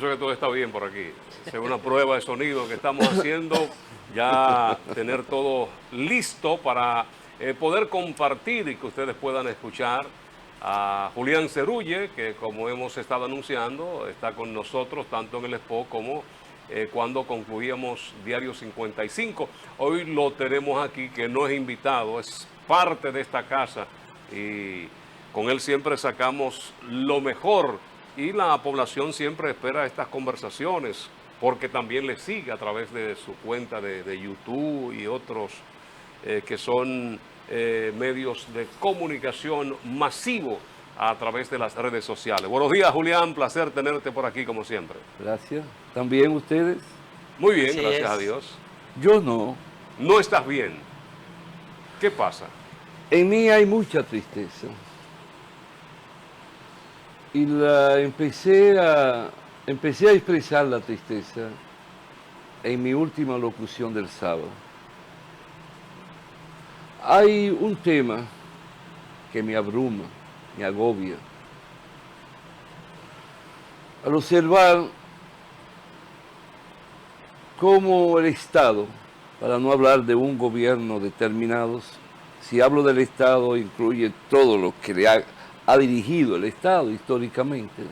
eso es que todo está bien por aquí. Es una prueba de sonido que estamos haciendo, ya tener todo listo para poder compartir y que ustedes puedan escuchar a Julián Cerulle, que como hemos estado anunciando, está con nosotros tanto en el Expo como cuando concluíamos Diario 55. Hoy lo tenemos aquí, que no es invitado, es parte de esta casa y con él siempre sacamos lo mejor y la población siempre espera estas conversaciones porque también le sigue a través de su cuenta de YouTube y otros que son medios de comunicación masivo a través de las redes sociales. Buenos días, Julián, placer tenerte por aquí como siempre. Gracias. ¿También ustedes? Muy bien, Así gracias es. a Dios. Yo no. No estás bien. ¿Qué pasa? En mí hay mucha tristeza. Y empecé a expresar la tristeza en mi última locución del sábado. Hay un tema que me abruma, me agobia. Al observar cómo el Estado, para no hablar de un gobierno determinado, si hablo del Estado incluye todo lo que le ha dirigido el Estado históricamente,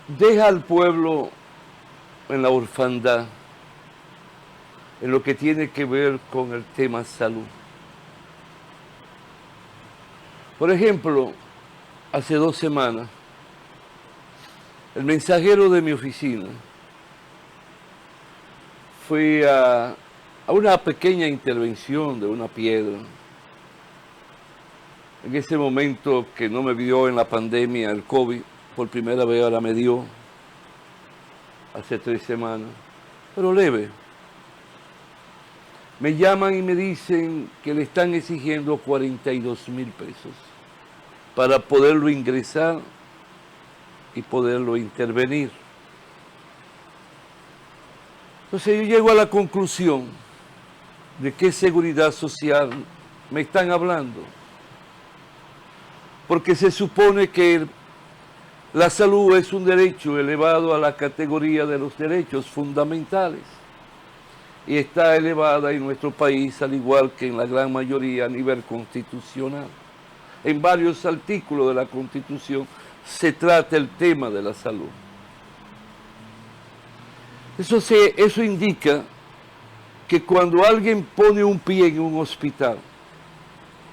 deja al pueblo en la orfandad, en lo que tiene que ver con el tema salud. Por ejemplo, hace 2 semanas, el mensajero de mi oficina fue a una pequeña intervención de una piedra. En ese momento que no me vio en la pandemia, el COVID, por primera vez ahora me dio, hace 3 semanas, pero leve. Me llaman y me dicen que le están exigiendo 42,000 pesos para poderlo ingresar y poderlo intervenir. Entonces yo llego a la conclusión de qué seguridad social me están hablando. Porque se supone que la salud es un derecho elevado a la categoría de los derechos fundamentales. Y está elevada en nuestro país, al igual que en la gran mayoría a nivel constitucional. En varios artículos de la Constitución se trata el tema de la salud. Eso indica que cuando alguien pone un pie en un hospital,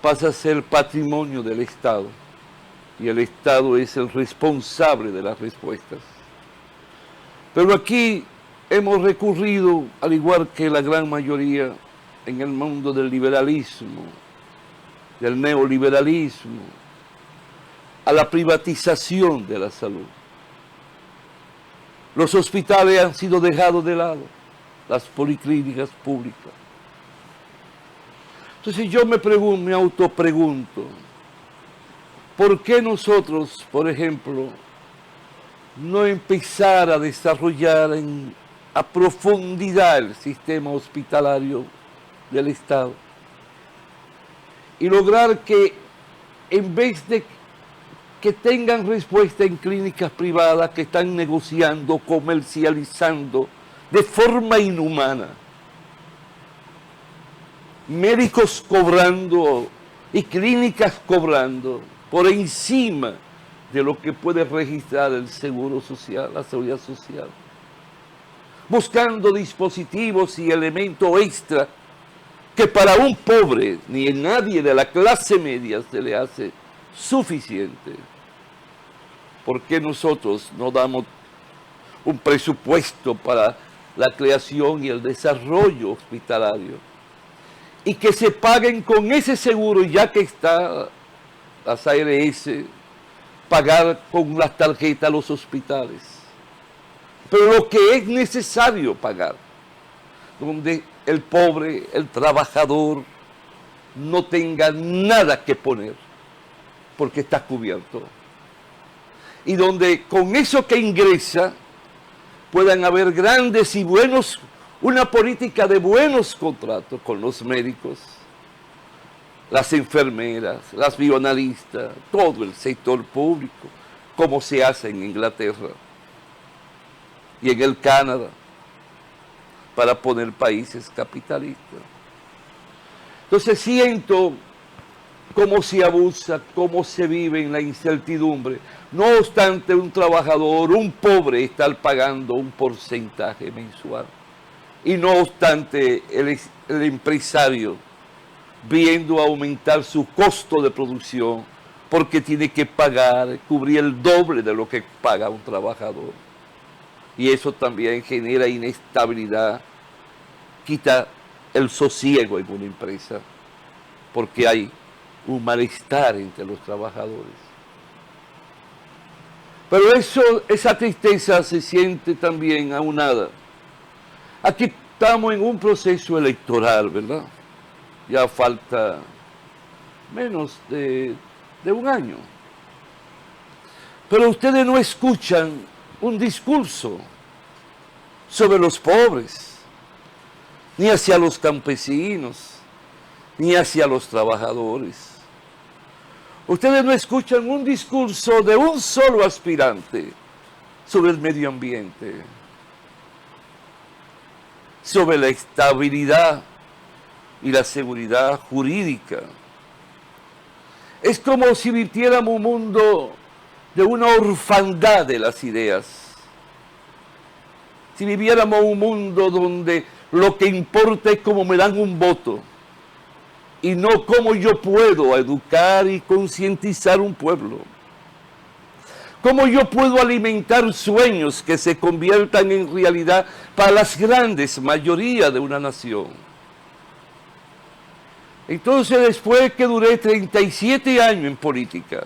pasa a ser patrimonio del Estado, y el Estado es el responsable de las respuestas. Pero aquí hemos recurrido, al igual que la gran mayoría en el mundo del liberalismo, del neoliberalismo, a la privatización de la salud. Los hospitales han sido dejados de lado, las policlínicas públicas. Entonces yo me autopregunto, ¿por qué nosotros, por ejemplo, no empezar a desarrollar a profundidad el sistema hospitalario del Estado y lograr que en vez de que tengan respuesta en clínicas privadas que están negociando, comercializando de forma inhumana, médicos cobrando y clínicas cobrando por encima de lo que puede registrar el seguro social, la seguridad social, buscando dispositivos y elementos extra que para un pobre ni a nadie de la clase media se le hace suficiente. ¿Por qué nosotros no damos un presupuesto para la creación y el desarrollo hospitalario? Y que se paguen con ese seguro, ya que está las ARS, pagar con las tarjetas los hospitales. Pero lo que es necesario pagar, donde el pobre, el trabajador, no tenga nada que poner, porque está cubierto. Y donde con eso que ingresa puedan haber grandes y buenos, una política de buenos contratos con los médicos, las enfermeras, las bioanalistas, todo el sector público, como se hace en Inglaterra y en el Canadá, para poner países capitalistas. Entonces siento cómo se abusa, cómo se vive en la incertidumbre. No obstante, un trabajador, un pobre, está pagando un porcentaje mensual. Y no obstante, el empresario, viendo aumentar su costo de producción, porque tiene que pagar, cubrir el doble de lo que paga un trabajador. Y eso también genera inestabilidad, quita el sosiego en una empresa, porque hay un malestar entre los trabajadores. Pero esa tristeza se siente también aunada. Aquí estamos en un proceso electoral, ¿verdad? Ya falta menos de un año. Pero ustedes no escuchan un discurso sobre los pobres, ni hacia los campesinos, ni hacia los trabajadores. Ustedes no escuchan un discurso de un solo aspirante sobre el medio ambiente, sobre la estabilidad y la seguridad jurídica. Es como si viviéramos un mundo de una orfandad de las ideas. Si viviéramos un mundo donde lo que importa es cómo me dan un voto y no cómo yo puedo educar y concientizar un pueblo. Cómo yo puedo alimentar sueños que se conviertan en realidad para las grandes mayorías de una nación. Entonces, después que duré 37 años en política,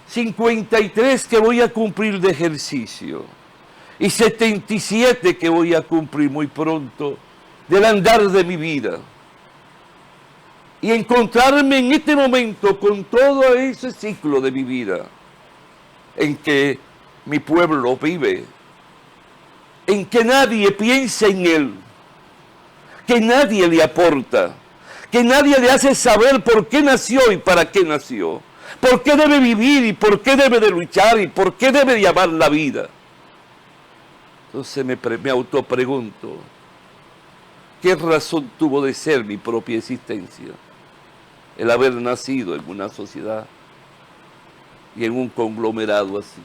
53 que voy a cumplir de ejercicio y 77 que voy a cumplir muy pronto del andar de mi vida, y encontrarme en este momento con todo ese ciclo de mi vida en que mi pueblo vive, en que nadie piensa en él, que nadie le aporta, que nadie le hace saber por qué nació y para qué nació, por qué debe vivir y por qué debe de luchar y por qué debe de amar la vida. Entonces me autopregunto, ¿qué razón tuvo de ser mi propia existencia? El haber nacido en una sociedad y en un conglomerado así.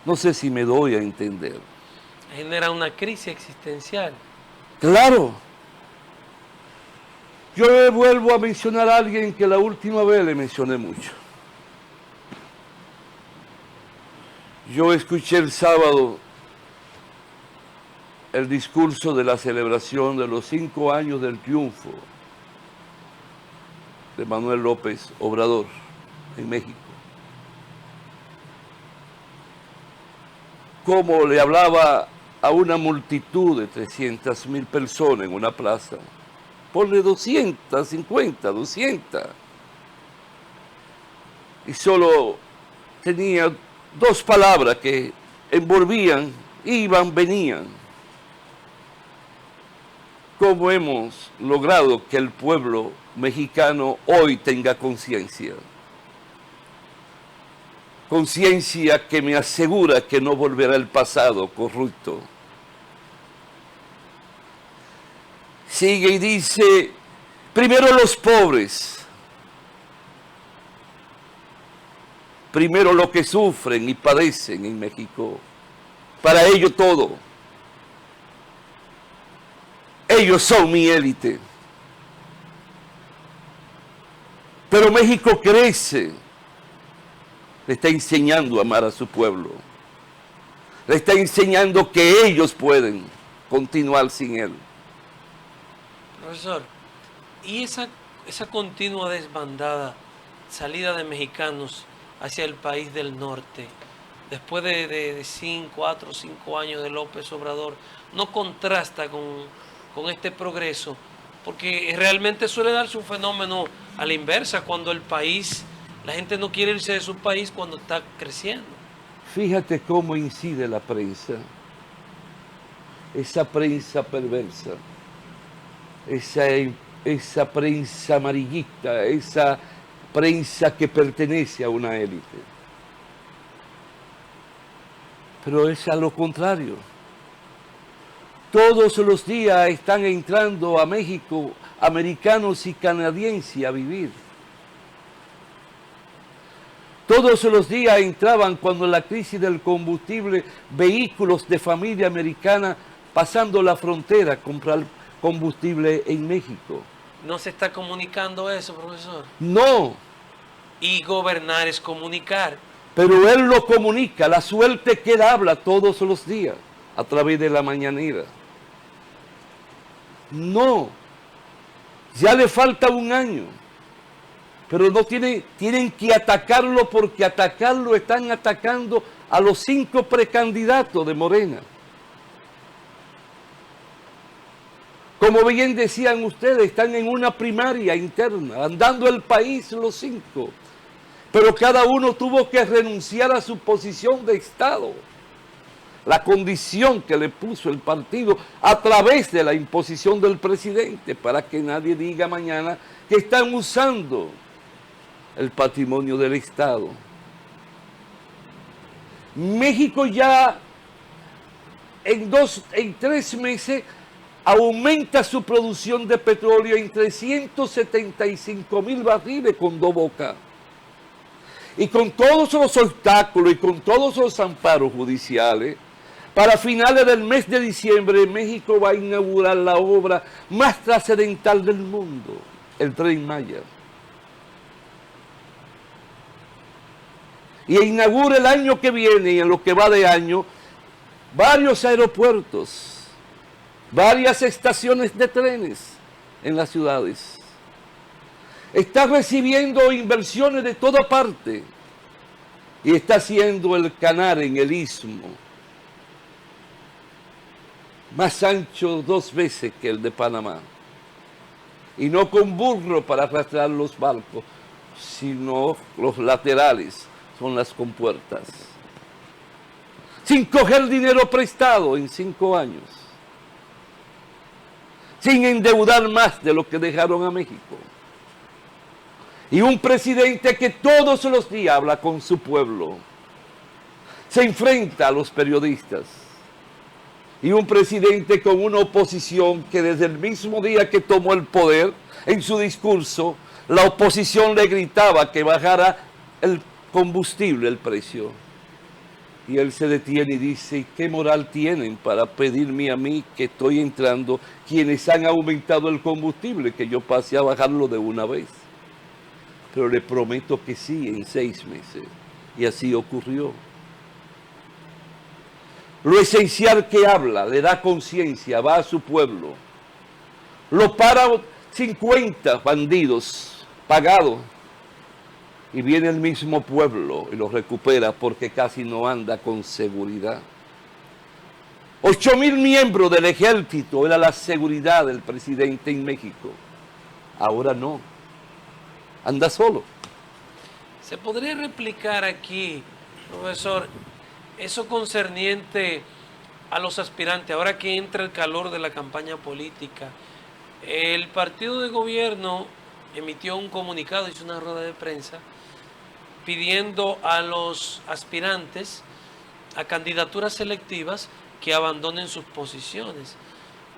No sé si me doy a entender. Genera una crisis existencial. Claro. Yo vuelvo a mencionar a alguien que la última vez le mencioné mucho. Yo escuché el sábado el discurso de la celebración de los 5 años del triunfo de Manuel López Obrador en México. Cómo le hablaba a una multitud de 300,000 personas en una plaza. Ponle 250, 200. Y solo tenía 2 palabras que envolvían, iban, venían. ¿Cómo hemos logrado que el pueblo mexicano hoy tenga conciencia? Conciencia que me asegura que no volverá el pasado corrupto. Sigue y dice, primero los pobres, primero los que sufren y padecen en México, para ello todo. Ellos son mi élite. Pero México crece, le está enseñando a amar a su pueblo, le está enseñando que ellos pueden continuar sin él. Profesor, ¿y esa continua desbandada, salida de mexicanos hacia el país del norte, después de 4 o 5 años de López Obrador, no contrasta con este progreso? Porque realmente suele darse un fenómeno a la inversa, cuando el país, la gente no quiere irse de su país cuando está creciendo. Fíjate cómo incide la prensa, esa prensa perversa, esa esa prensa amarillista, esa prensa que pertenece a una élite. Pero es a lo contrario. Todos los días están entrando a México americanos y canadienses a vivir. Todos los días entraban, cuando la crisis del combustible, vehículos de familia americana pasando la frontera a comprar combustible en México. ¿No se está comunicando eso, profesor? No, Y gobernar es comunicar. pero él lo comunica, la suerte que él habla todos los días a través de la mañanera. No, ya le falta un año, pero no tienen que atacarlo, porque atacarlo están atacando a los 5 precandidatos de Morena. Como bien decían ustedes, están en una primaria interna, andando el país los 5. Pero cada uno tuvo que renunciar a su posición de Estado. La condición que le puso el partido a través de la imposición del presidente, para que nadie diga mañana que están usando el patrimonio del Estado. México ya en 3 meses aumenta su producción de petróleo en 375,000 barriles con 2 bocas. Y con todos los obstáculos y con todos los amparos judiciales, para finales del mes de diciembre, México va a inaugurar la obra más trascendental del mundo, el Tren Maya. Y inaugura el año que viene, y en lo que va de año, varios aeropuertos, varias estaciones de trenes en las ciudades. Está recibiendo inversiones de toda parte y está haciendo el canal en el Istmo más ancho 2 veces que el de Panamá, y no con burro para arrastrar los barcos, sino los laterales son las compuertas, sin coger dinero prestado en 5 años, sin endeudar más de lo que dejaron a México. Y un presidente que todos los días habla con su pueblo, se enfrenta a los periodistas. Y un presidente con una oposición que desde el mismo día que tomó el poder, en su discurso, la oposición le gritaba que bajara el combustible, el precio. Y él se detiene y dice: ¿qué moral tienen para pedirme a mí, que estoy entrando, quienes han aumentado el combustible, que yo pase a bajarlo de una vez? Pero le prometo que sí, en 6 meses. Y así ocurrió. Lo esencial que habla, le da conciencia, va a su pueblo. Lo para 50 bandidos pagados. Y viene el mismo pueblo y lo recupera, porque casi no anda con seguridad. 8,000 miembros del ejército era la seguridad del presidente en México. Ahora no. Anda solo. ¿Se podría replicar aquí, profesor, eso concerniente a los aspirantes, ahora que entra el calor de la campaña política? El partido de gobierno emitió un comunicado, hizo una rueda de prensa, pidiendo a los aspirantes a candidaturas selectivas que abandonen sus posiciones.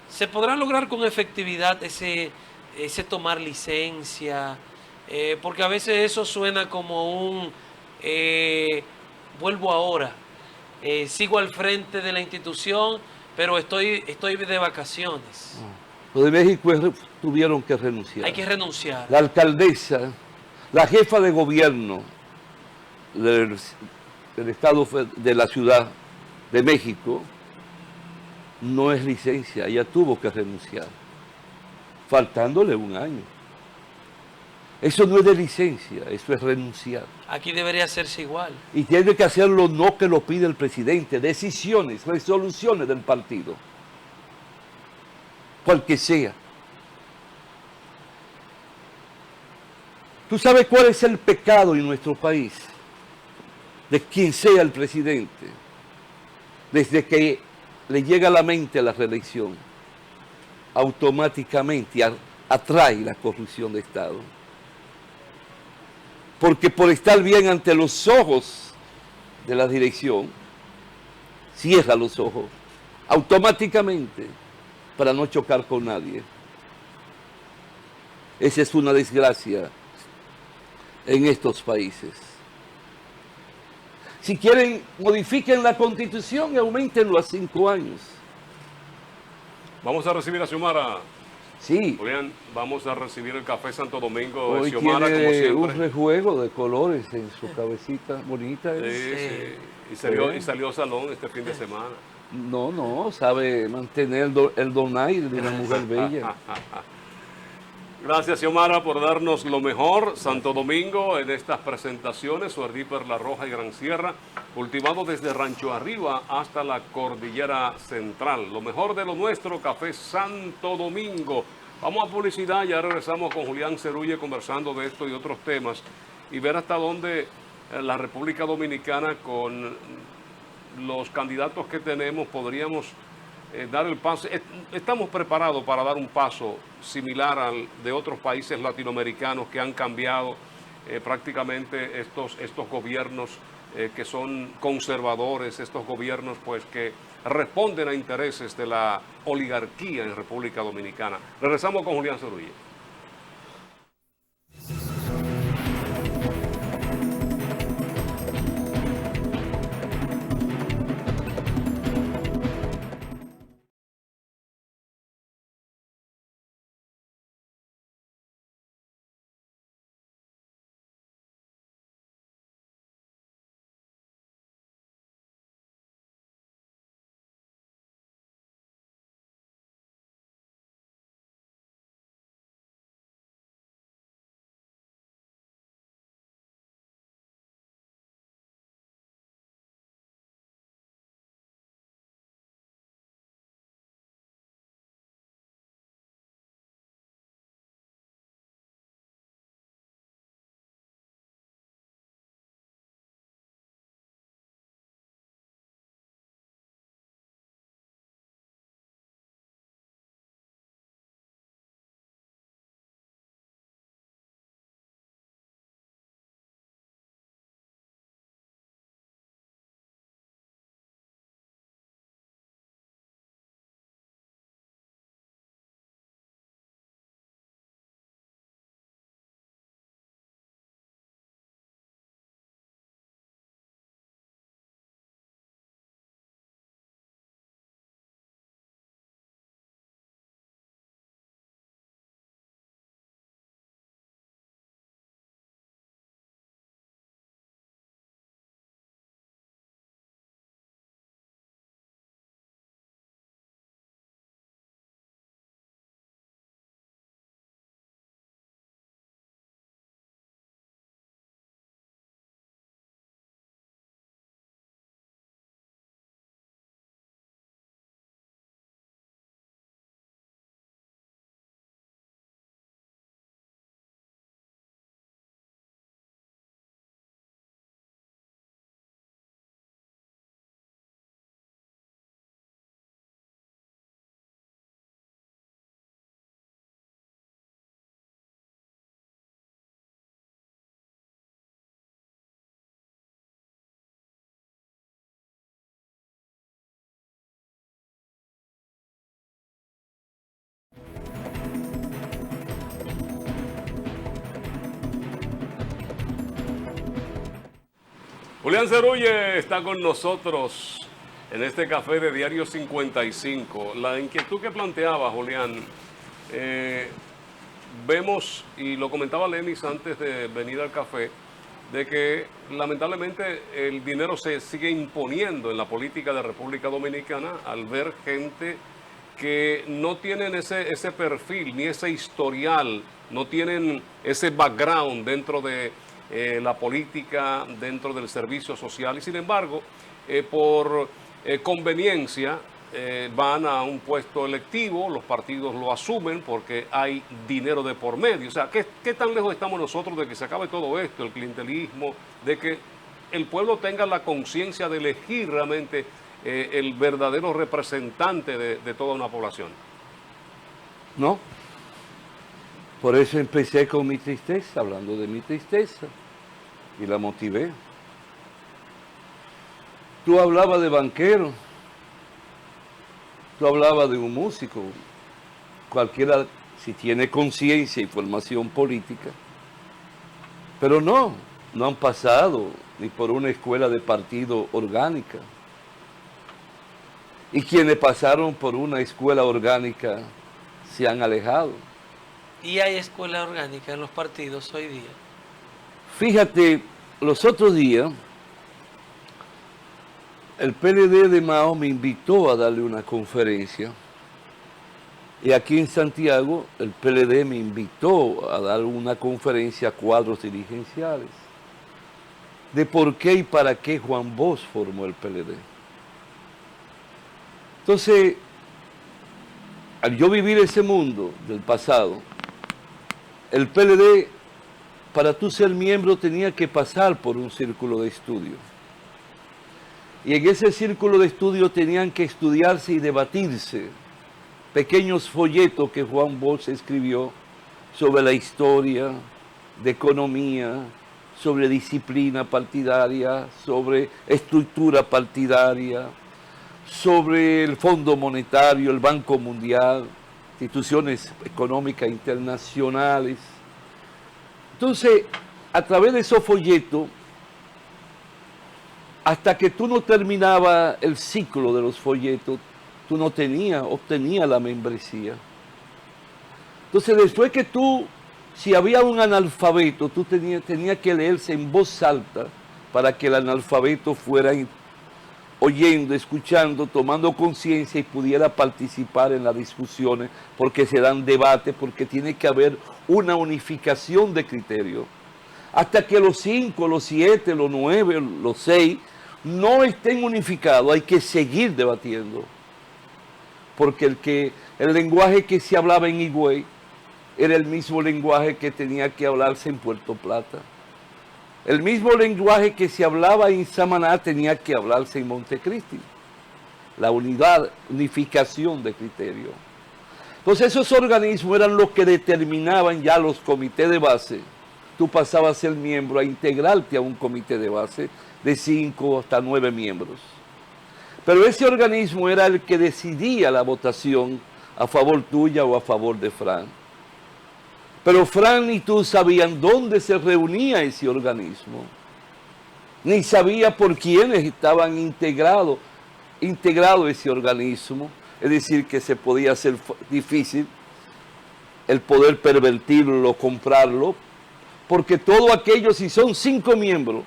¿Se podrá lograr con efectividad ese tomar licencia? Porque a veces eso suena como un vuelvo ahora, sigo al frente de la institución, pero estoy de vacaciones. Los de México tuvieron que renunciar. Hay que renunciar. La alcaldesa, la jefa de gobierno del estado de la Ciudad de México, no es licencia, ella tuvo que renunciar, faltándole un año. Eso no es de licencia, eso es renunciar. Aquí debería hacerse igual. Y tiene que hacerlo no que lo pide el presidente, decisiones, resoluciones del partido, cual que sea. ¿Tú sabes cuál es el pecado en nuestro país? De quien sea el presidente, desde que le llega a la mente la reelección, automáticamente atrae la corrupción de Estado. Porque por estar bien ante los ojos de la dirección, cierra los ojos automáticamente para no chocar con nadie. Esa es una desgracia en estos países. Si quieren, modifiquen la Constitución y aumentenlo a 5 años. Vamos a recibir a Xiomara. Sí. Julián, vamos a recibir el Café Santo Domingo de Hoy Xiomara, como tiene siempre. un rejuego de colores en su cabecita bonita. Sí, sí. Y salió salón este fin de semana. No, sabe mantener el donaire de una mujer bella. Gracias, Xiomara, por darnos lo mejor. Santo Domingo en estas presentaciones, Suerdí, Perla Roja y Gran Sierra, cultivado desde Rancho Arriba hasta la Cordillera Central. Lo mejor de lo nuestro, Café Santo Domingo. Vamos a publicidad, ya regresamos con Julián Cerulle conversando de esto y otros temas y ver hasta dónde la República Dominicana, con los candidatos que tenemos, podríamos dar el paso. Estamos preparados para dar un paso similar al de otros países latinoamericanos que han cambiado prácticamente estos gobiernos que son conservadores, estos gobiernos pues que responden a intereses de la oligarquía en República Dominicana. Regresamos con Julián Cerulle. Julián Cerulle está con nosotros en este café de Diario 55. La inquietud que planteaba Julián, vemos, y lo comentaba Lenis antes de venir al café, de que lamentablemente el dinero se sigue imponiendo en la política de República Dominicana al ver gente que no tienen ese perfil ni ese historial, no tienen ese background dentro de la política, dentro del servicio social, y sin embargo, por conveniencia, van a un puesto electivo, los partidos lo asumen porque hay dinero de por medio. O sea, ¿qué tan lejos estamos nosotros de que se acabe todo esto, el clientelismo, de que el pueblo tenga la conciencia de elegir realmente el verdadero representante de toda una población? No, Por eso empecé con mi tristeza, hablando de mi tristeza, y la motivé. Tú hablabas de banquero, tú hablabas de un músico, cualquiera si tiene conciencia y formación política, pero no han pasado ni por una escuela de partido orgánica. Y quienes pasaron por una escuela orgánica se han alejado. ¿Y hay escuela orgánica en los partidos hoy día? Fíjate, los otros días, el PLD de Mao me invitó a darle una conferencia. Y aquí en Santiago, el PLD me invitó a dar una conferencia a cuadros dirigenciales de por qué y para qué Juan Bosch formó el PLD. Entonces, al yo vivir ese mundo del pasado, el PLD, para tú ser miembro, tenía que pasar por un círculo de estudio. Y en ese círculo de estudio tenían que estudiarse y debatirse pequeños folletos que Juan Bosch escribió sobre la historia, de economía, sobre disciplina partidaria, sobre estructura partidaria, sobre el Fondo Monetario, el Banco Mundial, instituciones económicas internacionales. Entonces, a través de esos folletos, hasta que tú no terminabas el ciclo de los folletos, tú no obtenías la membresía. Entonces, después que tú, si había un analfabeto, tú tenías que leerse en voz alta para que el analfabeto fuera oyendo, escuchando, tomando conciencia y pudiera participar en las discusiones, porque se dan debates, porque tiene que haber una unificación de criterios. Hasta que los 5, los 7, los 9, los 6 no estén unificados, hay que seguir debatiendo. Porque el lenguaje que se hablaba en Higüey era el mismo lenguaje que tenía que hablarse en Puerto Plata. El mismo lenguaje que se hablaba en Samaná tenía que hablarse en Montecristi. La unificación de criterio. Entonces esos organismos eran los que determinaban ya los comités de base. Tú pasabas a ser miembro, a integrarte a un comité de base de 5 hasta 9 miembros. Pero ese organismo era el que decidía la votación a favor tuya o a favor de Fran. Pero Fran ni tú sabían dónde se reunía ese organismo, ni sabía por quiénes estaban integrado ese organismo, es decir, que se podía hacer difícil el poder pervertirlo, comprarlo, porque todo aquello, si son 5 miembros,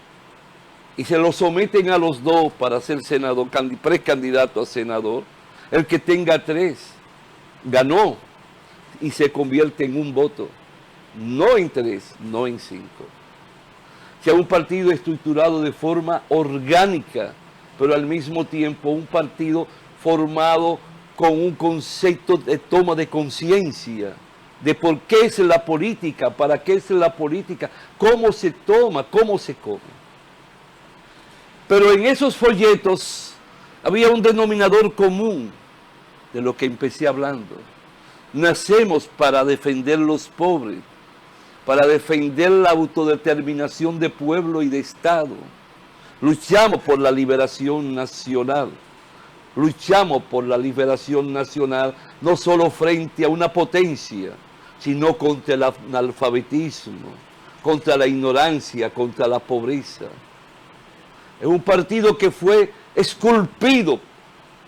y se lo someten a los 2 para ser senador, precandidato a senador, el que tenga 3 ganó y se convierte en un voto. No en 3, no en 5. Sea un partido estructurado de forma orgánica, pero al mismo tiempo un partido formado con un concepto de toma de conciencia, de por qué es la política, para qué es la política, cómo se toma, cómo se come. Pero en esos folletos había un denominador común de lo que empecé hablando. Nacemos para defender los pobres, para defender la autodeterminación de pueblo y de Estado. Luchamos por la liberación nacional. Luchamos por la liberación nacional no solo frente a una potencia, sino contra el analfabetismo, contra la ignorancia, contra la pobreza. Es un partido que fue esculpido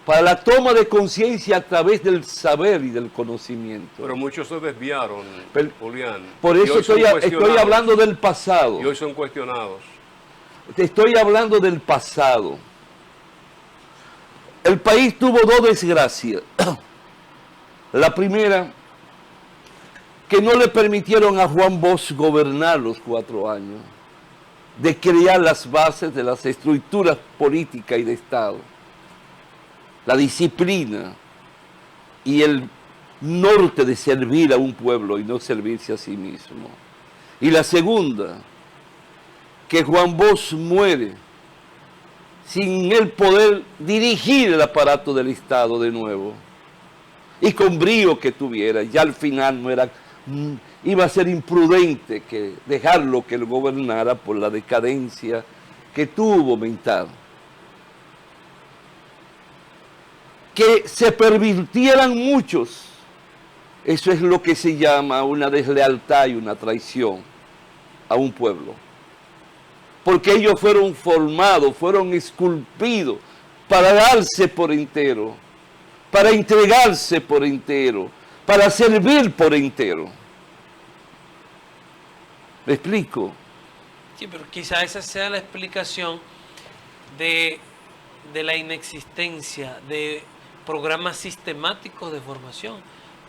para la toma de conciencia a través del saber y del conocimiento. Pero muchos se desviaron, Julián. Por eso estoy hablando del pasado. Y hoy son cuestionados. Te estoy hablando del pasado. El país tuvo 2 desgracias. La primera, que no le permitieron a Juan Bosch gobernar los 4 años, de crear las bases de las estructuras políticas y de Estado, la disciplina y el norte de servir a un pueblo y no servirse a sí mismo. Y la segunda, que Juan Bosch muere sin él poder dirigir el aparato del Estado de nuevo, y con brío que tuviera, ya al final no era iba a ser imprudente que dejarlo que él gobernara por la decadencia que tuvo mental. Que se pervirtieran muchos, eso es lo que se llama una deslealtad y una traición a un pueblo. Porque ellos fueron formados, fueron esculpidos para darse por entero, para entregarse por entero, para servir por entero. ¿Me explico? Sí, pero quizá esa sea la explicación de la inexistencia de programas sistemáticos de formación,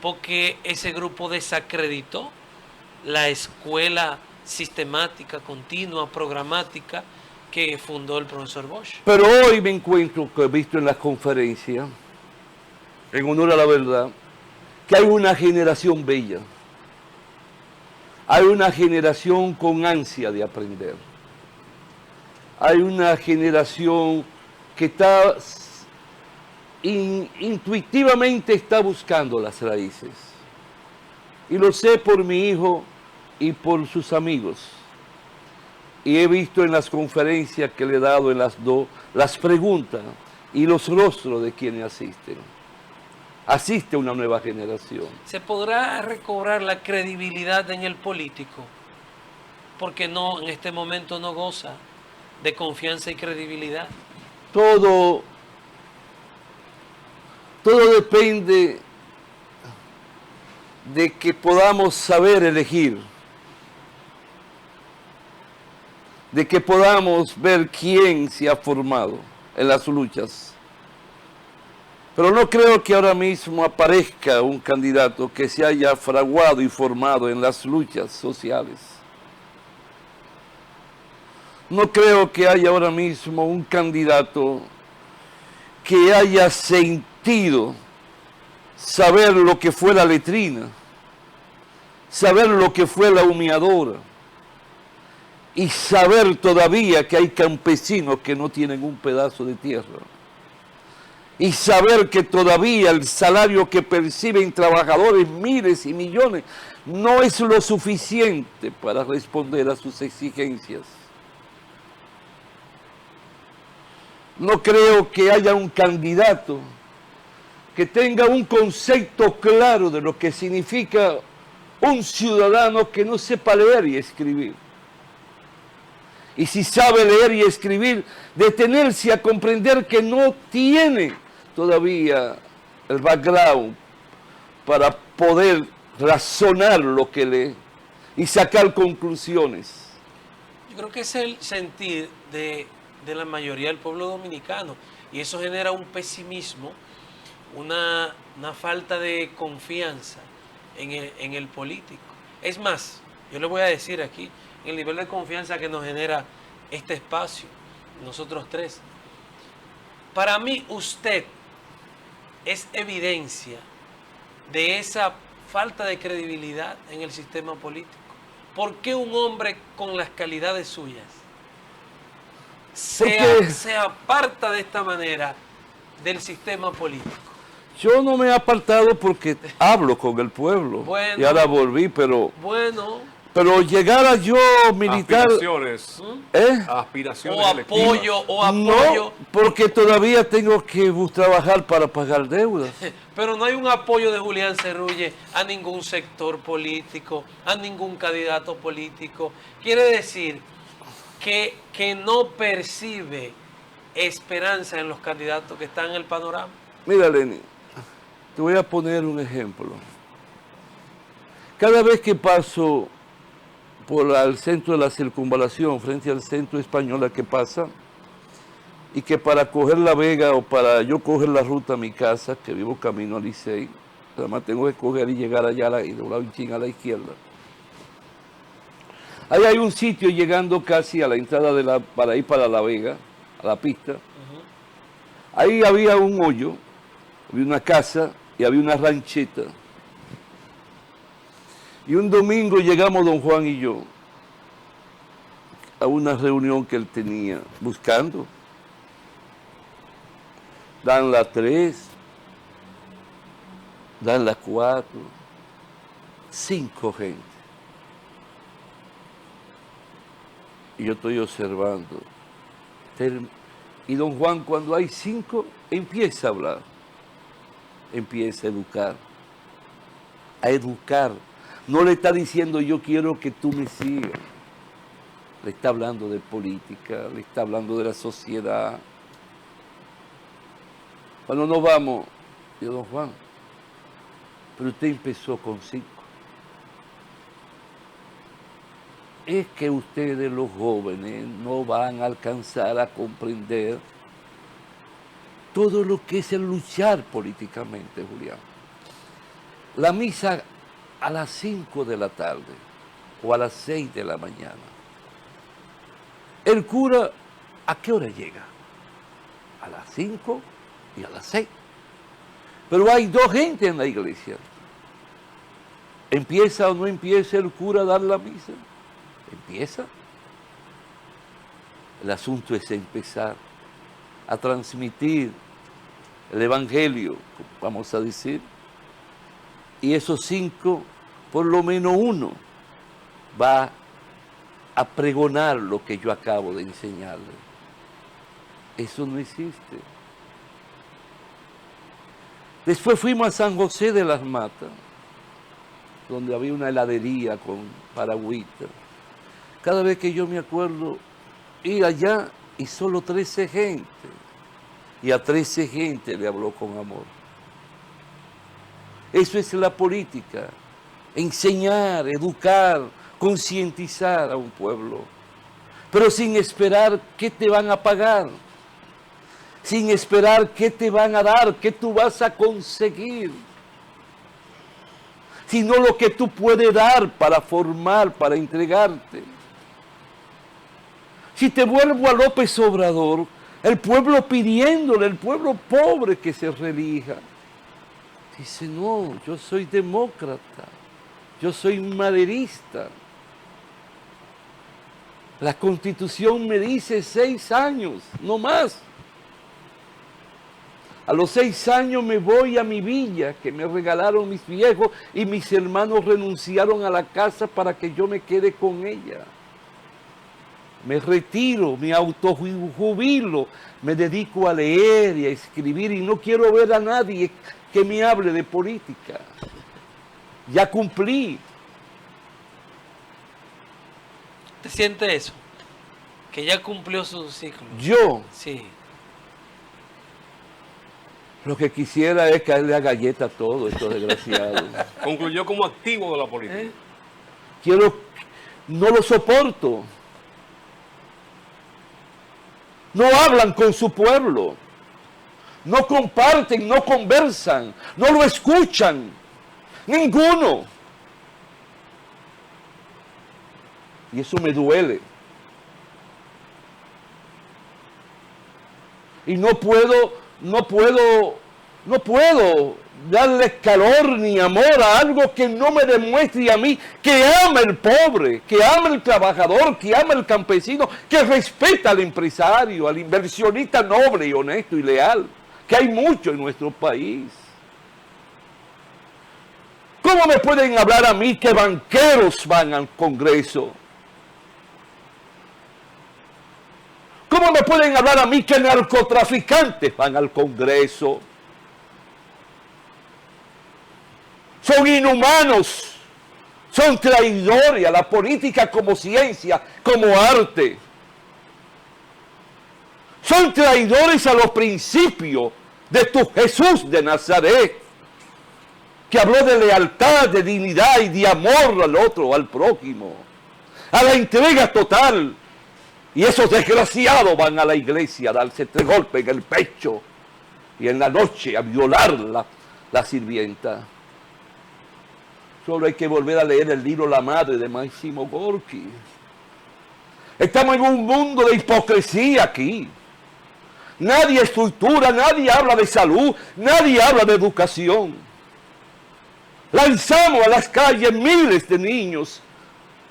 porque ese grupo desacreditó la escuela sistemática, continua, programática que fundó el profesor Bosch. Pero hoy me encuentro, que he visto en las conferencias, en honor a la verdad, que hay una generación bella. Hay una generación con ansia de aprender. Hay una generación que está intuitivamente está buscando las raíces. Y lo sé por mi hijo y por sus amigos. Y he visto en las conferencias que le he dado en las preguntas y los rostros de quienes asisten. Asiste una nueva generación. ¿Se podrá recobrar la credibilidad en el político? Porque no, en este momento no goza de confianza y credibilidad. Todo depende de que podamos saber elegir, de que podamos ver quién se ha formado en las luchas. Pero no creo que ahora mismo aparezca un candidato que se haya fraguado y formado en las luchas sociales. No creo que haya ahora mismo un candidato que haya sentido saber lo que fue la letrina, saber lo que fue la humeadora y saber todavía que hay campesinos que no tienen un pedazo de tierra. Y saber que todavía el salario que perciben trabajadores, miles y millones, no es lo suficiente para responder a sus exigencias. No creo que haya un candidato que tenga un concepto claro de lo que significa un ciudadano que no sepa leer y escribir. Y si sabe leer y escribir, detenerse a comprender que no tiene todavía el background para poder razonar lo que lee y sacar conclusiones. Yo creo que es el sentir de la mayoría del pueblo dominicano y eso genera un pesimismo, una falta de confianza en el político. Es más, yo le voy a decir aquí, el nivel de confianza que nos genera este espacio, nosotros tres. Para mí, usted es evidencia de esa falta de credibilidad en el sistema político. ¿Por qué un hombre con las calidades suyas se aparta de esta manera del sistema político? Yo no me he apartado porque hablo con el pueblo. Bueno, y ahora volví, pero llegara yo militar... Aspiraciones. Aspiraciones o apoyo. No, porque todavía tengo que trabajar para pagar deudas. Pero no hay un apoyo de Julián Cerrulle a ningún sector político, a ningún candidato político. Quiere decir que no percibe esperanza en los candidatos que están en el panorama. Mira, Lenny, te voy a poner un ejemplo. Cada vez que paso por el centro de la circunvalación, frente al centro español, que pasa, y que para coger La Vega o para yo coger la ruta a mi casa, que vivo camino a Licey, además tengo que coger y llegar allá y doblar un chin a la izquierda. Ahí hay un sitio llegando casi a la entrada para ir para La Vega, a la pista. Ahí había un hoyo, había una casa y había una rancheta. Y un domingo llegamos don Juan y yo a una reunión que él tenía buscando. Dan las 3, dan las 4, 5 gente. y yo estoy observando. Y don Juan, cuando hay 5, empieza a hablar, empieza a educar. No le está diciendo yo quiero que tú me sigas. Le está hablando de política, le está hablando de la sociedad. Cuando nos vamos, yo, don Juan, pero usted empezó con 5. Es que ustedes los jóvenes no van a alcanzar a comprender todo lo que es el luchar políticamente, Julián. La misa a las 5 de la tarde o a las 6 de la mañana. El cura, ¿a qué hora llega? A las 5 y a las 6. Pero hay 2 gente en la iglesia. ¿Empieza o no empieza el cura a dar la misa? Empieza. El asunto es empezar a transmitir el evangelio, vamos a decir, y esos 5, por lo menos uno, va a pregonar lo que yo acabo de enseñarle. Eso no existe. Después fuimos a San José de las Matas, donde había una heladería con paragüita. Cada vez que yo me acuerdo ir allá y solo 13 gente, y a 13 gente le habló con amor. Eso es la política, enseñar, educar, concientizar a un pueblo, pero sin esperar qué te van a pagar, sin esperar qué te van a dar, qué tú vas a conseguir, sino lo que tú puedes dar para formar, para entregarte. Si te vuelvo a López Obrador, el pueblo pidiéndole, el pueblo pobre que se reelija, dice, no, yo soy demócrata, yo soy maderista. La Constitución me dice 6 años, no más. A los 6 años me voy a mi villa, que me regalaron mis viejos, y mis hermanos renunciaron a la casa para que yo me quede con ella. Me retiro, me autojubilo, me dedico a leer y a escribir, y no quiero ver a nadie que me hable de política. Ya cumplí. ¿Te siente eso? Que ya cumplió su ciclo. Yo, Sí. lo que quisiera es caerle a galleta a todo estos desgraciados. Concluyó como activo de la política. No lo soporto. No hablan con su pueblo. No comparten, no conversan, no lo escuchan. Ninguno. Y eso me duele. Y no puedo darle calor ni amor a algo que no me demuestre a mí que ama el pobre, que ama el trabajador, que ama el campesino, que respeta al empresario, al inversionista noble y honesto y leal, que hay mucho en nuestro país. ¿Cómo me pueden hablar a mí que banqueros van al Congreso? ¿Cómo me pueden hablar a mí que narcotraficantes van al Congreso? Son inhumanos, son traidores a la política como ciencia, como arte. Son traidores a los principios de tu Jesús de Nazaret, que habló de lealtad, de dignidad y de amor al otro, al prójimo, a la entrega total. Y esos desgraciados van a la iglesia a darse 3 golpes en el pecho y en la noche a violar la sirvienta. Solo hay que volver a leer el libro La Madre de Máximo Gorki. Estamos en un mundo de hipocresía aquí. Nadie estructura, nadie habla de salud, nadie habla de educación. Lanzamos a las calles miles de niños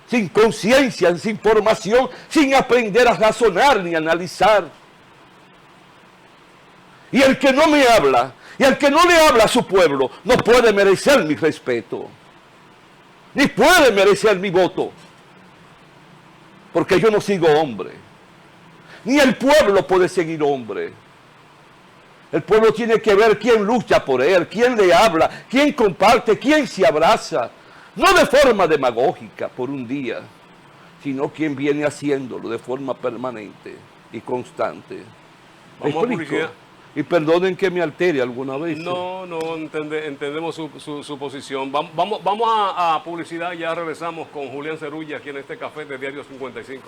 sin conciencia, sin formación, sin aprender a razonar ni a analizar. Y el que no me habla, y el que no le habla a su pueblo, no puede merecer mi respeto, ni puede merecer mi voto. porque yo no sigo hombre. Ni el pueblo puede seguir hombre. El pueblo tiene que ver quién lucha por él, quién le habla, quién comparte, quién se abraza. No de forma demagógica por un día, sino quién viene haciéndolo de forma permanente y constante. Vamos a publicidad. Y perdonen que me altere alguna vez. No, entendemos su posición. Vamos a publicidad y ya regresamos con Julián Cerulla aquí en este café de Diario 55.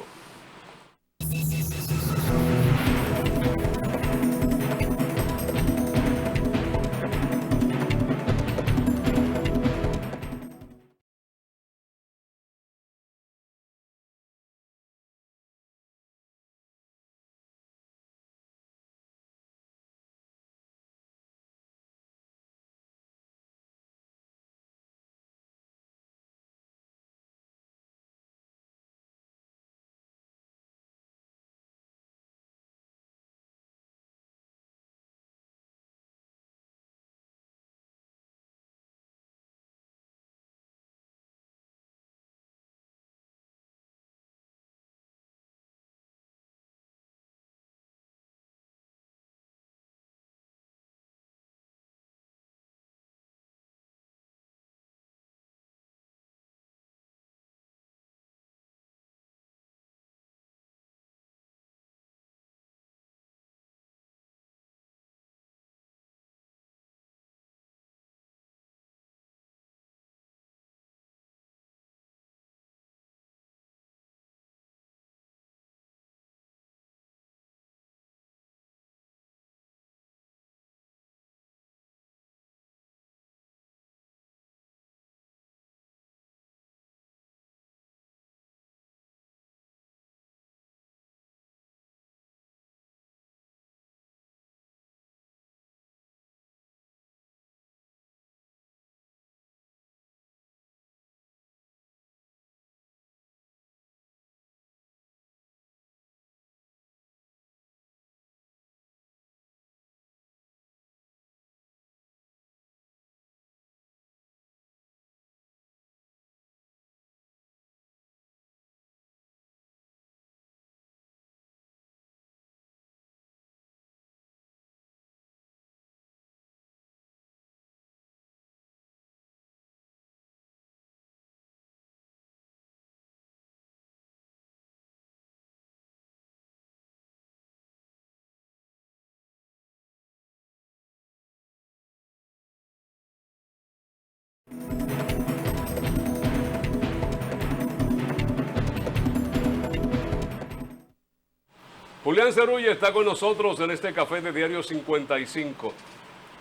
Julián Cerulla está con nosotros en este café de Diario 55.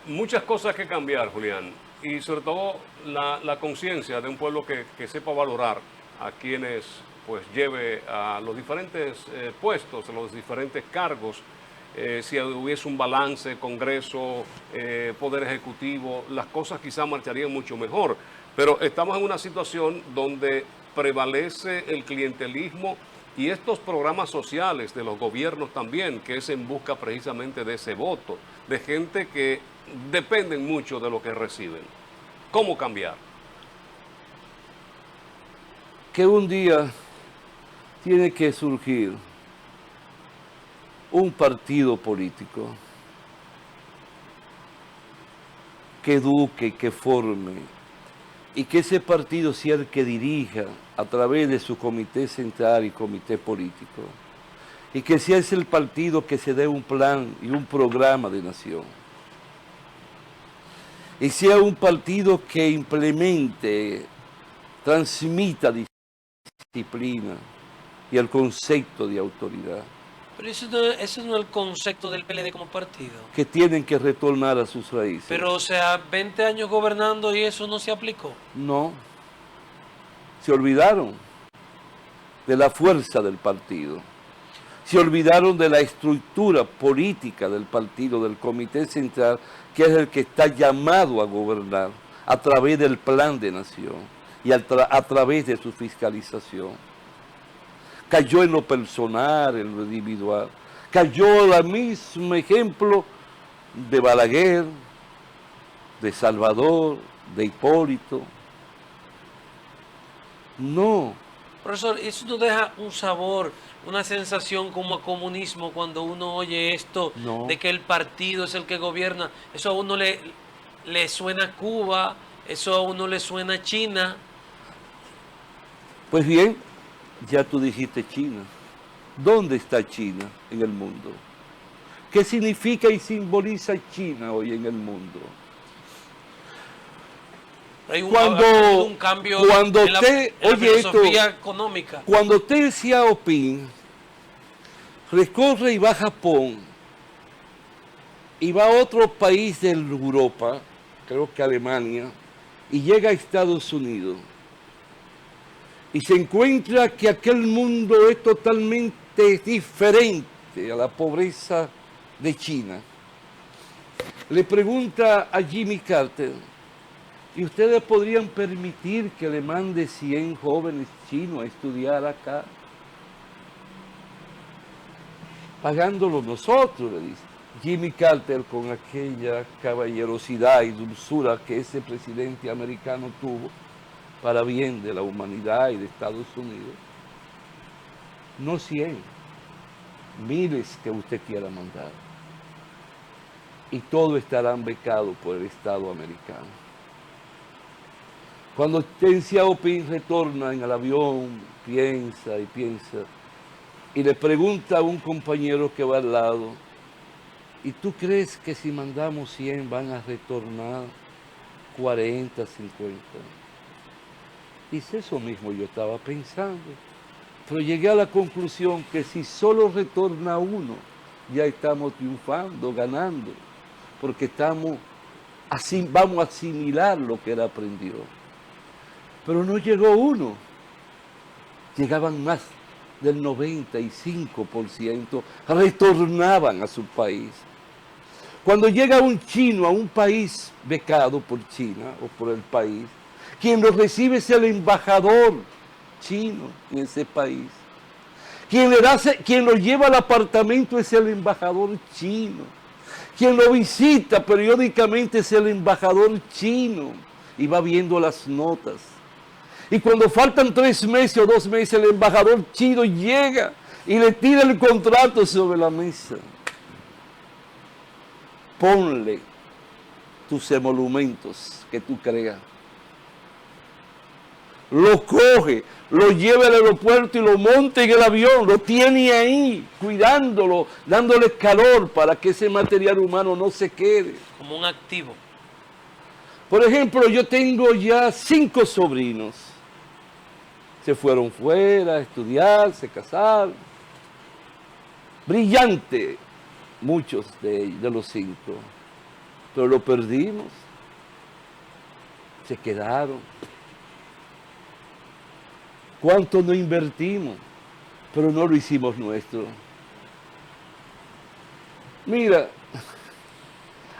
Muchas cosas que cambiar, Julián, y sobre todo la conciencia de un pueblo que sepa valorar a quienes pues lleve a los diferentes puestos, a los diferentes cargos. Si hubiese un balance, Congreso, Poder Ejecutivo, las cosas quizás marcharían mucho mejor. Pero estamos en una situación donde prevalece el clientelismo y estos programas sociales de los gobiernos también, que es en busca precisamente de ese voto, de gente que dependen mucho de lo que reciben. ¿Cómo cambiar? Que un día tiene que surgir un partido político que eduque, que forme, y que ese partido sea el que dirija a través de su comité central y comité político, y que sea ese el partido que se dé un plan y un programa de nación, y sea un partido que implemente, transmita disciplina y el concepto de autoridad. Pero eso no es el concepto del PLD como partido. Que tienen que retornar a sus raíces. Pero, o sea, 20 años gobernando y eso no se aplicó. No. Se olvidaron de la fuerza del partido. Se olvidaron de la estructura política del partido, del Comité Central, que es el que está llamado a gobernar a través del plan de nación y a través de su fiscalización. Cayó en lo personal, en lo individual. Cayó el mismo ejemplo de Balaguer, de Salvador, de Hipólito. No, Profesor, eso no deja un sabor, una sensación como a comunismo cuando uno oye esto No. de que el partido es el que gobierna. Eso a uno le suena a Cuba, eso a uno le suena a China. Pues bien, ya tú dijiste China. ¿Dónde está China en el mundo? ¿Qué significa y simboliza China hoy en el mundo? Hay ha Cuando, habido un cambio cuando en la oye esto, filosofía económica. cuando Deng Xiaoping recorre y va a Japón y va a otro país de Europa, creo que Alemania, y llega a Estados Unidos, y se encuentra que aquel mundo es totalmente diferente a la pobreza de China. Le pregunta a Jimmy Carter, ¿y ustedes podrían permitir que le mande 100 jóvenes chinos a estudiar acá? Pagándolo nosotros, le dice. Jimmy Carter, con aquella caballerosidad y dulzura que ese presidente americano tuvo para bien de la humanidad y de Estados Unidos, no 100, miles que usted quiera mandar. Y todos estarán becados por el Estado americano. Cuando Deng Xiaoping retorna en el avión, piensa y piensa, y le pregunta a un compañero que va al lado, ¿y tú crees que si mandamos 100 van a retornar 40, 50? Dice, eso mismo yo estaba pensando, pero llegué a la conclusión que si solo retorna uno, ya estamos triunfando, ganando, porque vamos a asimilar lo que él aprendió. Pero no llegó uno, llegaban más del 95%, retornaban a su país. Cuando llega un chino a un país becado por China o por el país, quien lo recibe es el embajador chino en ese país. Quien lo lleva al apartamento es el embajador chino. Quien lo visita periódicamente es el embajador chino y va viendo las notas. Y cuando faltan 3 meses o 2 meses, el embajador chino llega y le tira el contrato sobre la mesa. Ponle tus emolumentos que tú creas. Lo coge, lo lleva al aeropuerto y lo monta en el avión, lo tiene ahí, cuidándolo, dándole calor para que ese material humano no se quede. Como un activo. Por ejemplo, yo tengo ya 5 sobrinos. Se fueron fuera a estudiar, se casaron. Brillante, muchos de los 5. Pero lo perdimos. Se quedaron. ¿Cuánto no invertimos? Pero no lo hicimos nuestro. Mira,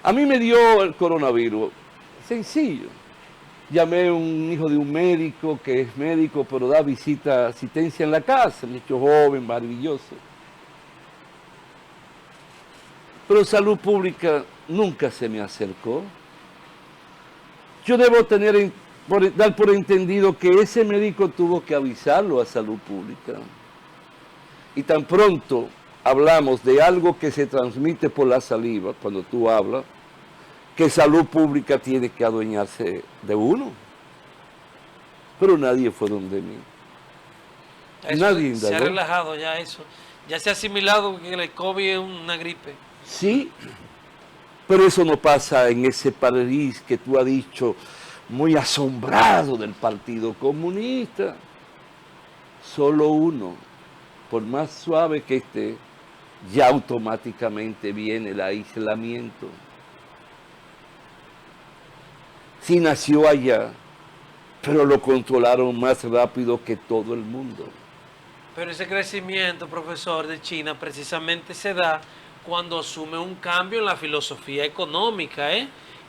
a mí me dio el coronavirus. Sencillo. Llamé a un hijo de un médico que es médico, pero da asistencia en la casa, un hecho joven, maravilloso. Pero Salud Pública nunca se me acercó. Yo debo dar por entendido que ese médico tuvo que avisarlo a Salud Pública. Y tan pronto hablamos de algo que se transmite por la saliva, cuando tú hablas, que Salud Pública tiene que adueñarse de uno. Pero nadie fue donde mí. Nadie indagó. Se ha relajado ya eso. Ya se ha asimilado que el COVID es una gripe. Sí, pero eso no pasa en ese país que tú has dicho, muy asombrado del Partido Comunista. Solo uno, por más suave que esté, ya automáticamente viene el aislamiento. Sí nació allá, pero lo controlaron más rápido que todo el mundo. Pero ese crecimiento, profesor, de China precisamente se da cuando asume un cambio en la filosofía económica,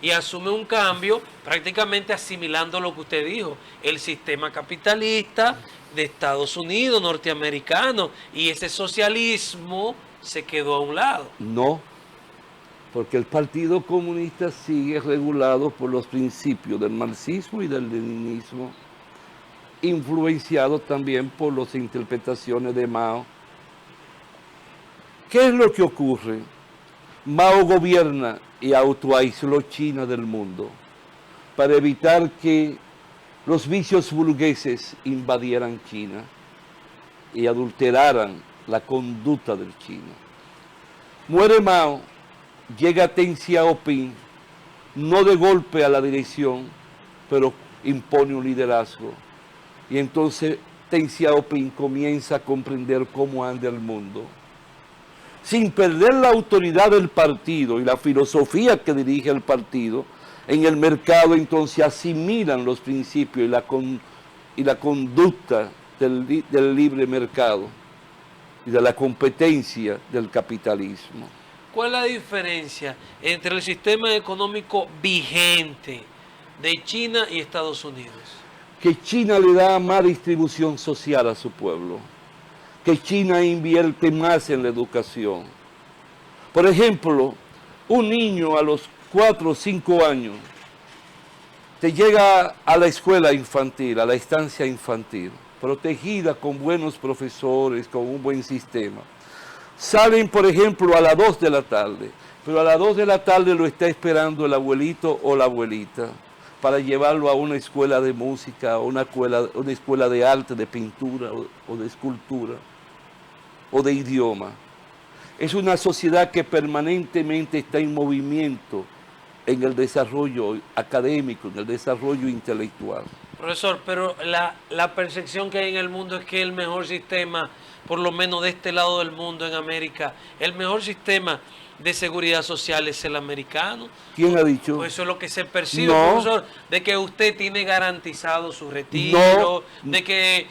y asume un cambio prácticamente asimilando lo que usted dijo, el sistema capitalista de Estados Unidos, norteamericano, y ese socialismo se quedó a un lado. No, porque el Partido Comunista sigue regulado por los principios del marxismo y del leninismo. influenciado también por las interpretaciones de Mao. ¿Qué es lo que ocurre? Mao gobierna y autoaisló China del mundo para evitar que los vicios burgueses invadieran China y adulteraran la conducta del chino. Muere Mao, llega Deng Xiaoping, no de golpe a la dirección, pero impone un liderazgo. Y entonces Deng Xiaoping comienza a comprender cómo anda el mundo. Sin perder la autoridad del partido y la filosofía que dirige el partido, en el mercado entonces asimilan los principios y la conducta del libre mercado y de la competencia del capitalismo. ¿Cuál es la diferencia entre el sistema económico vigente de China y Estados Unidos? Que China le da más distribución social a su pueblo, que China invierte más en la educación. Por ejemplo, un niño a los 4 o 5 años te llega a la escuela infantil, a la estancia infantil, protegida con buenos profesores, con un buen sistema. Salen, por ejemplo, a las 2 de la tarde, pero a las 2 de la tarde lo está esperando el abuelito o la abuelita para llevarlo a una escuela de música, o una escuela de arte, de pintura o de escultura o de idioma. Es una sociedad que permanentemente está en movimiento en el desarrollo académico, en el desarrollo intelectual. Profesor, pero la percepción que hay en el mundo es que el mejor sistema, por lo menos de este lado del mundo, en América, el mejor sistema de seguridad social es el americano. ¿Quién ha dicho? Pues eso es lo que se percibe, No. profesor, de que usted tiene garantizado su retiro, de que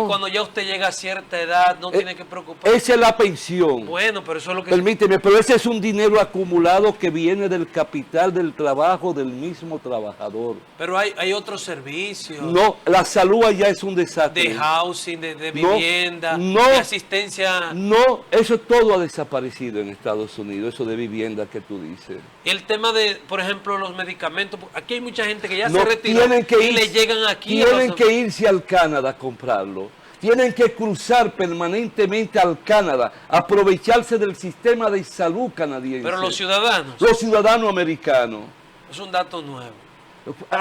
cuando ya usted llega a cierta edad no tiene que preocuparse. Esa es la pensión. Bueno, pero eso es lo que... Permíteme, pero ese es un dinero acumulado que viene del capital del trabajo del mismo trabajador. Pero hay otros servicios. No, la salud allá es un desastre. De housing, de No, vivienda, no, de asistencia. No, eso todo ha desaparecido en Estados Unidos, eso de vivienda que tú dices. El tema de, por ejemplo, los medicamentos. Aquí hay mucha gente que ya No, se retiró tienen que y le llegan aquí. Tienen que irse al Canadá a comprarlo. Tienen que cruzar permanentemente al Canadá, aprovecharse del sistema de salud canadiense. Pero los ciudadanos. Los ciudadanos americanos. Es un dato nuevo.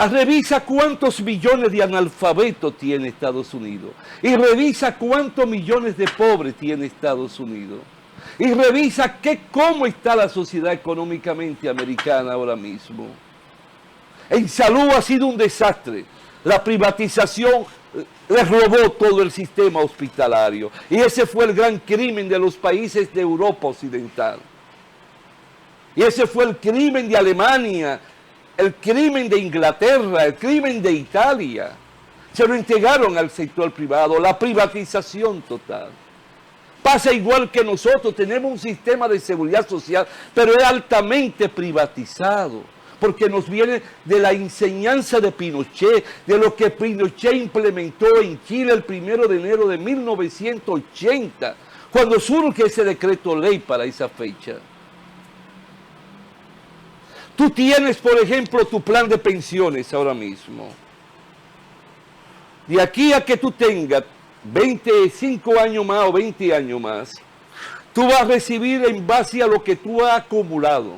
Revisa cuántos millones de analfabetos tiene Estados Unidos. Y revisa cuántos millones de pobres tiene Estados Unidos. Y revisa cómo está la sociedad económicamente americana ahora mismo. En salud ha sido un desastre. La privatización les robó todo el sistema hospitalario. Y ese fue el gran crimen de los países de Europa Occidental. Y ese fue el crimen de Alemania, el crimen de Inglaterra, el crimen de Italia. Se lo entregaron al sector privado, la privatización total. Pasa igual que nosotros, tenemos un sistema de seguridad social, pero es altamente privatizado, porque nos viene de la enseñanza de Pinochet, de lo que Pinochet implementó en Chile el 1 de enero de 1980, cuando surge ese decreto ley para esa fecha. Tú tienes, por ejemplo, tu plan de pensiones ahora mismo. De aquí a que tú tengas 25 años más o 20 años más, tú vas a recibir en base a lo que tú has acumulado.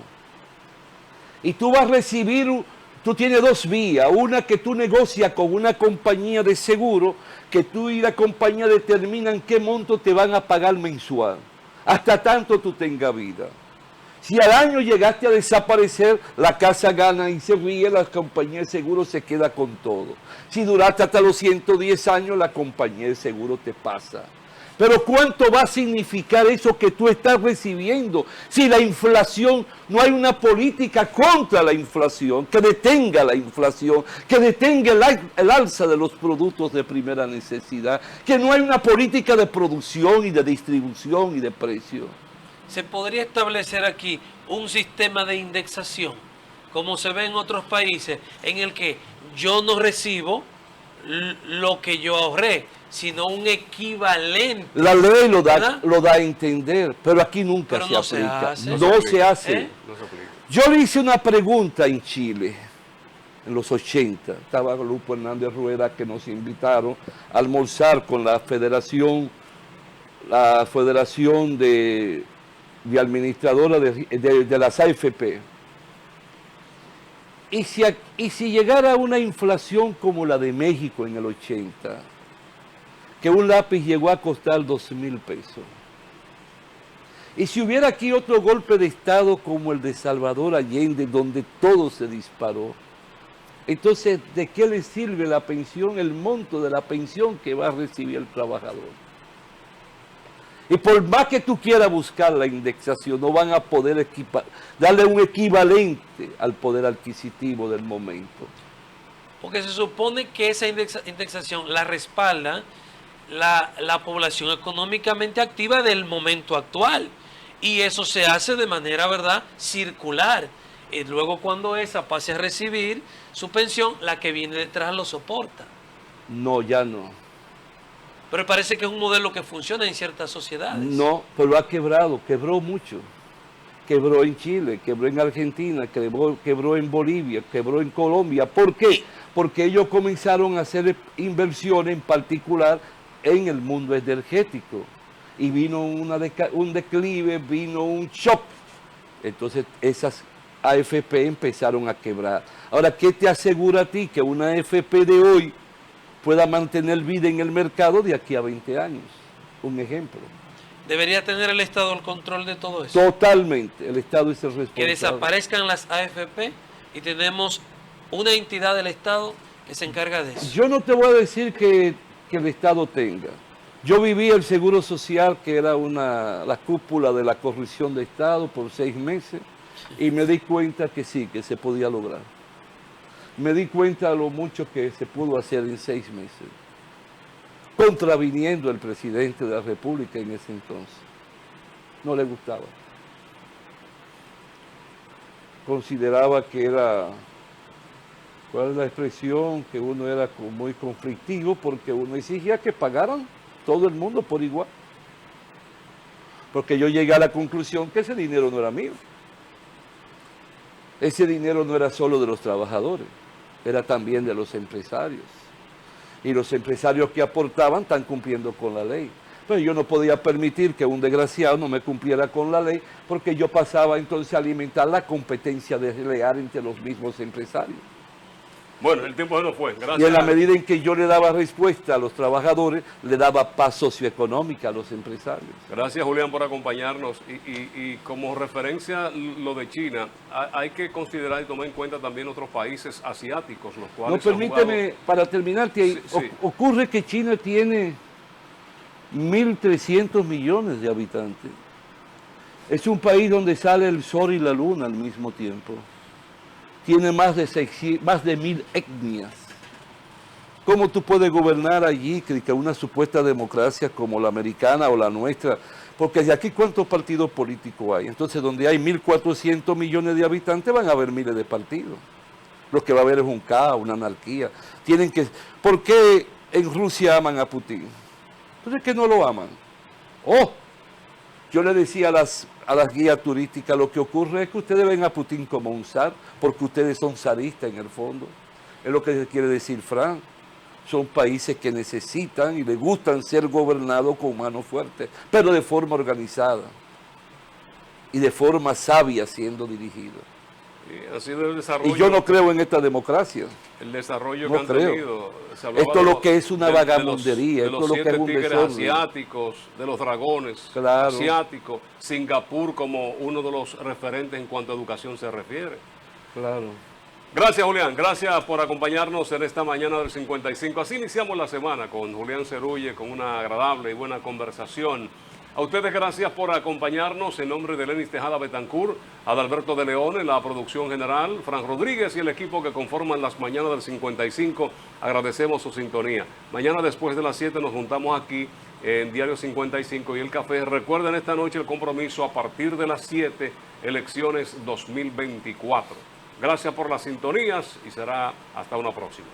Y tú vas a recibir, tú tienes 2 vías. Una que tú negocias con una compañía de seguro, que tú y la compañía determinan qué monto te van a pagar mensual, hasta tanto tú tengas vida. Si al año llegaste a desaparecer, la casa gana y se ríe, la compañía de seguro se queda con todo. Si duraste hasta los 110 años, la compañía de seguro te pasa. Pero ¿cuánto va a significar eso que tú estás recibiendo? Si la inflación, no hay una política contra la inflación, que detenga la inflación, que detenga el alza de los productos de primera necesidad, que no hay una política de producción y de distribución y de precio. Se podría establecer aquí un sistema de indexación, como se ve en otros países, en el que yo no recibo lo que yo ahorré, sino un equivalente. La ley lo ¿verdad? da a entender, pero aquí nunca se aplica. No se hace. No se aplica. Yo le hice una pregunta en Chile, en los 80. Estaba Lupo Hernández Rueda, que nos invitaron a almorzar con la federación de administradora de las AFP. Y si llegara una inflación como la de México en el 80, que un lápiz llegó a costar 2,000 pesos, y si hubiera aquí otro golpe de Estado como el de Salvador Allende, donde todo se disparó, entonces, ¿de qué le sirve la pensión, el monto de la pensión que va a recibir el trabajador? Y por más que tú quieras buscar la indexación, no van a poder darle un equivalente al poder adquisitivo del momento. Porque se supone que esa indexación la respalda la población económicamente activa del momento actual. Y eso se hace de manera, ¿verdad?, circular. Y luego cuando esa pase a recibir su pensión, la que viene detrás lo soporta. No, ya no. Pero parece que es un modelo que funciona en ciertas sociedades. No, pero ha quebrado, quebró mucho. Quebró en Chile, quebró en Argentina, quebró en Bolivia, quebró en Colombia. ¿Por qué? Porque ellos comenzaron a hacer inversiones en particular en el mundo energético. Y vino un declive, vino un shock. Entonces esas AFP empezaron a quebrar. Ahora, ¿qué te asegura a ti que una AFP de hoy pueda mantener vida en el mercado de aquí a 20 años? Un ejemplo. ¿Debería tener el Estado el control de todo eso? Totalmente, el Estado es el responsable. Que desaparezcan las AFP y tenemos una entidad del Estado que se encarga de eso. Yo no te voy a decir que el Estado tenga. Yo viví el Seguro Social, que era la cúpula de la corrupción de Estado, por 6 meses, y me di cuenta que sí, que se podía lograr. Me di cuenta de lo mucho que se pudo hacer en 6 meses, contraviniendo el presidente de la República en ese entonces. No le gustaba. Consideraba que era, ¿cuál es la expresión? Que uno era muy conflictivo porque uno exigía que pagaran todo el mundo por igual. Porque yo llegué a la conclusión que ese dinero no era mío. Ese dinero no era solo de los trabajadores, era también de los empresarios. Y los empresarios que aportaban están cumpliendo con la ley. Pero yo no podía permitir que un desgraciado no me cumpliera con la ley, porque yo pasaba entonces a alimentar la competencia desleal entre los mismos empresarios. Bueno, el tiempo se nos fue. Gracias. Y en la medida en que yo le daba respuesta a los trabajadores, le daba paz socioeconómica a los empresarios. Gracias, Julián, por acompañarnos. Y como referencia lo de China, hay que considerar y tomar en cuenta también otros países asiáticos, los cuales... No, permíteme, para terminar, que Sí. ocurre que China tiene 1.300 millones de habitantes. Es un país donde sale el sol y la luna al mismo tiempo. Tiene más de 1.000 etnias. ¿Cómo tú puedes gobernar allí, que una supuesta democracia como la americana o la nuestra? Porque de aquí, ¿cuántos partidos políticos hay? Entonces, donde hay 1.400 millones de habitantes, van a haber miles de partidos. Lo que va a haber es un caos, una anarquía. ¿Por qué en Rusia aman a Putin? Entonces, ¿qué no lo aman? Yo le decía a las guías turísticas, lo que ocurre es que ustedes ven a Putin como un zar, porque ustedes son zaristas en el fondo. Es lo que quiere decir Fran. Son países que necesitan y les gustan ser gobernados con mano fuerte, pero de forma organizada y de forma sabia siendo dirigidos. Ha sido el desarrollo, Y yo no creo en esta democracia. el desarrollo No que han creo. tenido. Se hablaba Esto de lo los- que es una de vagabundería, de esto los lo que 7 es un tigres desorden. asiáticos, de los dragones Claro. asiáticos, Singapur como uno de los referentes en cuanto a educación se refiere. Claro. Gracias, Julián. Gracias por acompañarnos en esta mañana del 55. Así iniciamos la semana con Julián Cerulle, con una agradable y buena conversación. A ustedes gracias por acompañarnos en nombre de Lenis Tejada Betancourt, Adalberto de León en la producción general, Fran Rodríguez y el equipo que conforman las mañanas del 55. Agradecemos su sintonía. Mañana después de las 7 nos juntamos aquí en Diario 55 y El Café. Recuerden esta noche el compromiso a partir de las 7, elecciones 2024. Gracias por las sintonías y será hasta una próxima.